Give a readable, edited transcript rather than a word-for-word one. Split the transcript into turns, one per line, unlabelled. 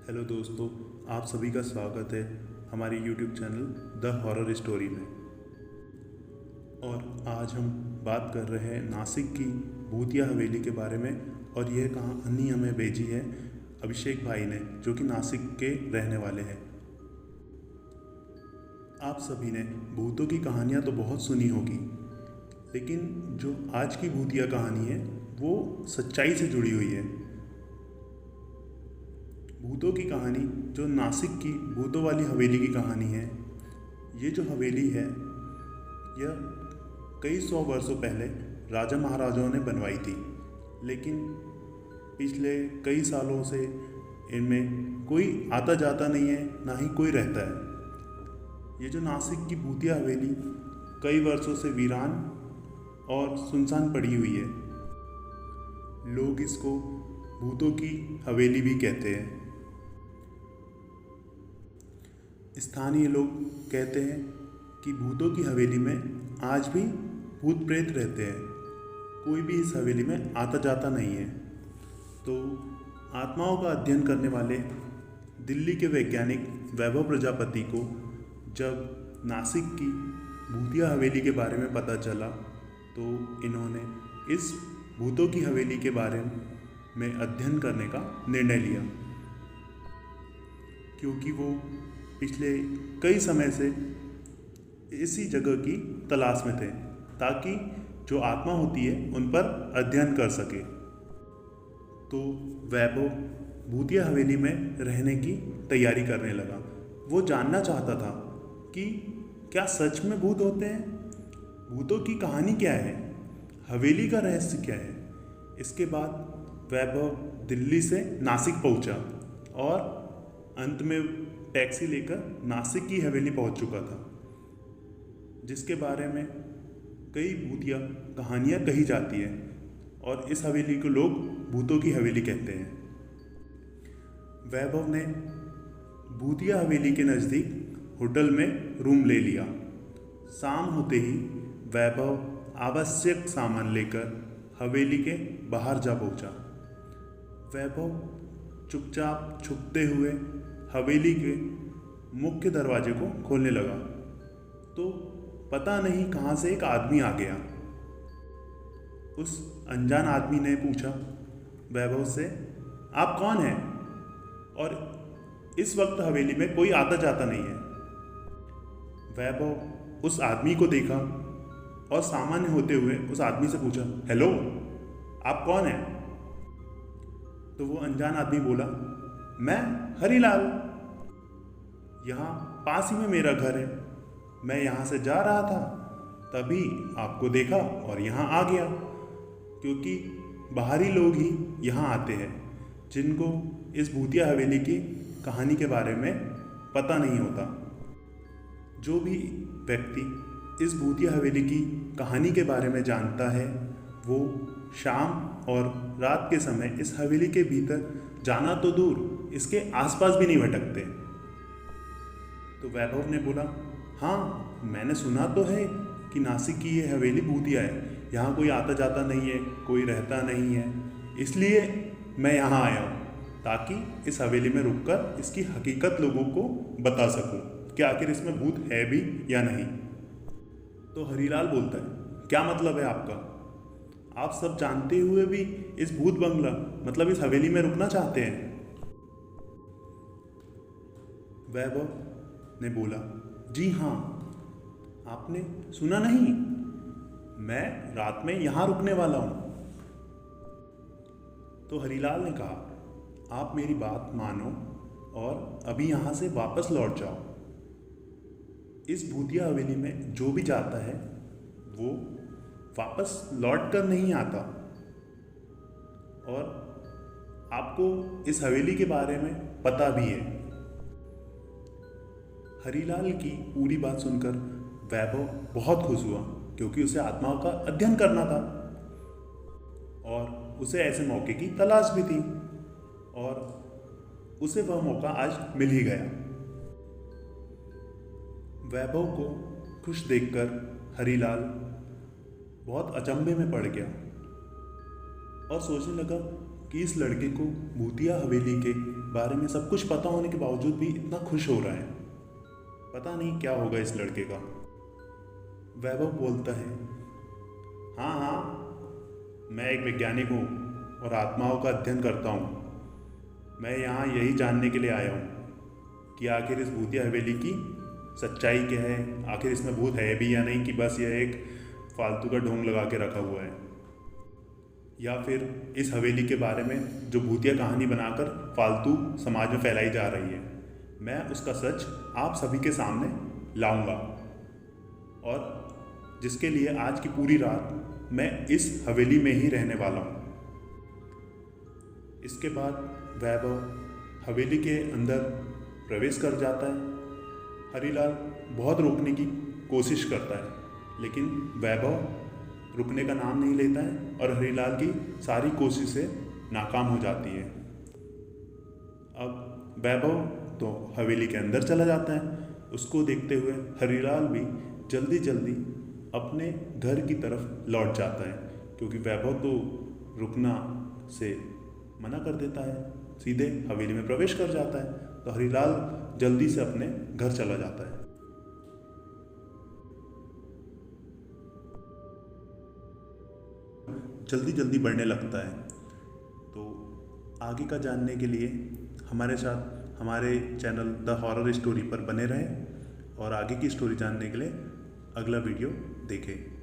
Hello दोस्तों, आप सभी का स्वागत है हमारे YouTube channel the horror story में। और आज हम बात कर रहे हैं नासिक की भूतिया हवेली के बारे में। और यह कहानी हमें भेजी है अभिषेक भाई ने, जो कि नासिक के रहने वाले हैं। आप सभी ने भूतों की कहानियाँ तो बहुत सुनी होगी, लेकिन जो आज की भूतिया कहानी है वो सच्चाई से जुड़ी हुई है। भूतों की कहानी जो नासिक की भूतों वाली हवेली की कहानी है। ये जो हवेली है यह कई सौ वर्षों पहले राजा महाराजाओं ने बनवाई थी, लेकिन पिछले कई सालों से इनमें कोई आता जाता नहीं है, ना ही कोई रहता है। ये जो नासिक की भूतिया हवेली कई वर्षों से वीरान और सुनसान पड़ी हुई है। लोग इसको भूतों की हवेली भी कहते हैं। स्थानीय लोग कहते हैं कि भूतों की हवेली में आज भी भूत प्रेत रहते हैं। कोई भी इस हवेली में आता जाता नहीं है। तो आत्माओं का अध्ययन करने वाले दिल्ली के वैज्ञानिक वैभव प्रजापति को जब नासिक की भूतिया हवेली के बारे में पता चला, तो इन्होंने इस भूतों की हवेली के बारे में अध्ययन करने का निर्णय लिया, क्योंकि वो पिछले कई समय से इसी जगह की तलाश में थे, ताकि जो आत्मा होती है उन पर अध्ययन कर सके। तो वैभव भूतिया हवेली में रहने की तैयारी करने लगा। वो जानना चाहता था कि क्या सच में भूत होते हैं, भूतों की कहानी क्या है, हवेली का रहस्य क्या है। इसके बाद वैभव दिल्ली से नासिक पहुंचा और अंत में टैक्सी लेकर नासिक की हवेली पहुंच चुका था, जिसके बारे में कई भूतिया कहानियाँ कही जाती हैं। और इस हवेली को लोग भूतों की हवेली कहते हैं। वैभव ने भूतिया हवेली के नज़दीक होटल में रूम ले लिया। शाम होते ही वैभव आवश्यक सामान लेकर हवेली के बाहर जा पहुंचा। वैभव चुपचाप छुपते हुए हवेली के मुख्य दरवाजे को खोलने लगा, तो पता नहीं कहाँ से एक आदमी आ गया। उस अनजान आदमी ने पूछा वैभव से, आप कौन हैं और इस वक्त हवेली में कोई आता जाता नहीं है। वैभव उस आदमी को देखा और सामान्य होते हुए उस आदमी से पूछा, हेलो, आप कौन हैं। तो वो अनजान आदमी बोला, मैं हरीलाल, यहाँ पास ही में मेरा घर है। मैं यहाँ से जा रहा था, तभी आपको देखा और यहाँ आ गया, क्योंकि बाहरी लोग ही यहाँ आते हैं जिनको इस भूतिया हवेली की कहानी के बारे में पता नहीं होता। जो भी व्यक्ति इस भूतिया हवेली की कहानी के बारे में जानता है, वो शाम और रात के समय इस हवेली के भीतर जाना तो दूर, इसके आसपास भी नहीं भटकते। तो वैभव ने बोला, हाँ, मैंने सुना तो है कि नासिक की ये हवेली भूतिया है। यहाँ कोई आता जाता नहीं है, कोई रहता नहीं है, इसलिए मैं यहाँ आया हूँ, ताकि इस हवेली में रुककर इसकी हकीकत लोगों को बता सकूँ कि आखिर इसमें भूत है भी या नहीं। तो हरीलाल बोलता है, क्या मतलब है आपका? आप सब जानते हुए भी इस भूत बंगला मतलब इस हवेली में रुकना चाहते हैं? वैभव ने बोला, जी हाँ, आपने सुना नहीं, मैं रात में यहाँ रुकने वाला हूँ। तो हरीलाल ने कहा, आप मेरी बात मानो और अभी यहाँ से वापस लौट जाओ। इस भूतिया हवेली में जो भी जाता है वो वापस लौट कर नहीं आता, और आपको इस हवेली के बारे में पता भी है। हरीलाल की पूरी बात सुनकर वैभव बहुत खुश हुआ, क्योंकि उसे आत्माओं का अध्ययन करना था और उसे ऐसे मौके की तलाश भी थी, और उसे वह मौका आज मिल ही गया। वैभव को खुश देखकर हरीलाल बहुत अचंभे में पड़ गया और सोचने लगा कि इस लड़के को भूतिया हवेली के बारे में सब कुछ पता होने के बावजूद भी इतना खुश हो रहा है। पता नहीं क्या होगा इस लड़के का। वैभव बोलता है, हाँ हाँ, मैं एक वैज्ञानिक हूँ और आत्माओं का अध्ययन करता हूँ। मैं यहाँ यही जानने के लिए आया हूँ कि आखिर इस भूतिया हवेली की सच्चाई क्या है, आखिर इसमें भूत है भी या नहीं, कि बस यह एक फालतू का ढोंग लगा के रखा हुआ है, या फिर इस हवेली के बारे में जो भूतिया कहानी बनाकर फालतू समाज में फैलाई जा रही है। मैं उसका सच आप सभी के सामने लाऊंगा, और जिसके लिए आज की पूरी रात मैं इस हवेली में ही रहने वाला हूँ। इसके बाद वैभव हवेली के अंदर प्रवेश कर जाता है। हरीलाल बहुत रोकने की कोशिश करता है, लेकिन वैभव रुकने का नाम नहीं लेता है और हरीलाल की सारी कोशिशें नाकाम हो जाती है। अब वैभव तो हवेली के अंदर चला जाता है। उसको देखते हुए हरीलाल भी जल्दी जल्दी अपने घर की तरफ लौट जाता है, क्योंकि वैभव तो रुकना से मना कर देता है, सीधे हवेली में प्रवेश कर जाता है। तो हरीलाल जल्दी से अपने घर चला जाता है। जल्दी जल्दी बढ़ने लगता है। तो आगे का जानने के लिए हमारे साथ हमारे चैनल द हॉरर स्टोरी पर बने रहें और आगे की स्टोरी जानने के लिए अगला वीडियो देखें।